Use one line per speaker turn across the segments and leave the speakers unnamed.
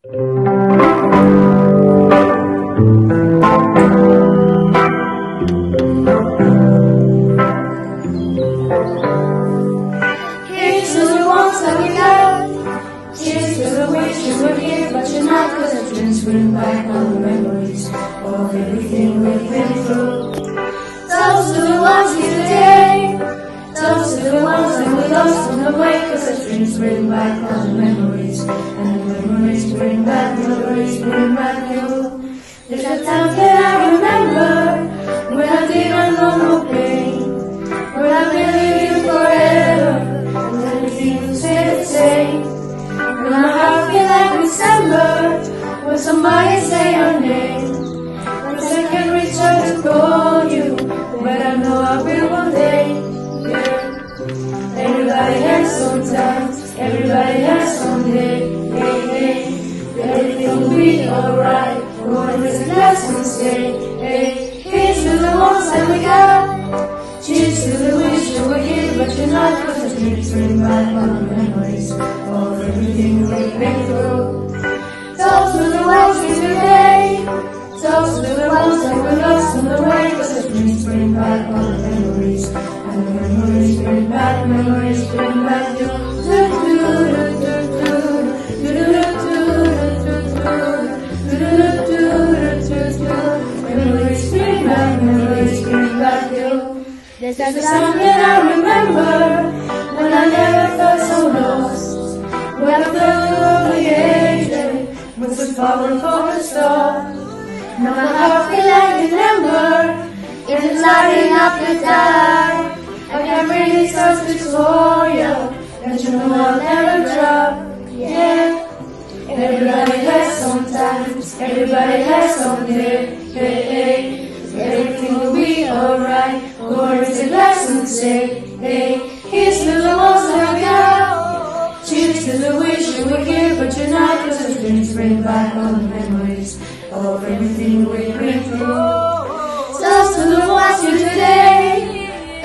Here's to the ones that we love. Cheers to the wish you were here, but you're not. 'Cause the dreams bring back all the memories of everything we've been through. Toast to the ones here today. Toast to the ones that we lost on the way. 'Cause the dreams bring back all the memories, and the memories bring back you. There's a time that I remember when I didn't know no pain, when I believed you forever, and everything was stay the same. When my heart feel like December, when somebody say your name. Once I can reach out to call you, but I know I will one day. Yeah. Everybody has sometimes, everybody has someday. Hey, hey. Everything will be alright. What is the lesson say? Hey, here's to the ones that we got. Cheers to the wish you were here, but you're not. 'Cause the dreams bring back all the memories of everything we've been through. Toast to the ones here today. Toast to the ones that we lost on the way. 'Cause the dreams bring back all the memories, and the memories bring back you. Memories bring back you. There's that something I remember when I never felt so lost. When I felt all the angel was falling for the star. Now my heart feel like December, it's lighting up the dark. I can really trust this for you, and you know I'll never drop. Yeah. Everybody has sometimes, everybody has someday. Hey, hey. Everything will be alright. Or is it lesson say? Hey, here's to the ones that we got. Cheers to the wish you were here, but you're not. 'Cause the dreams bring back all the memories of everything we've been through. Toast to the ones here today.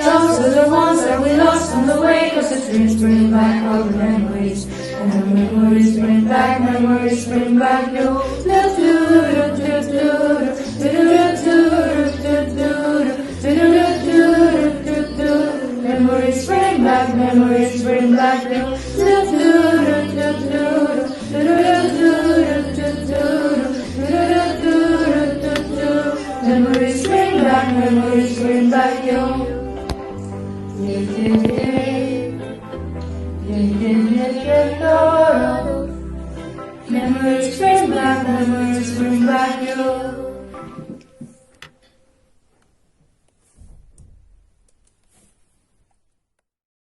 Toast to the ones that we lost on the way. 'Cause the dreams bring back all the memories, and the memories bring back you. Memories bring back memories bring back you. Memories bring back you. Memories bring back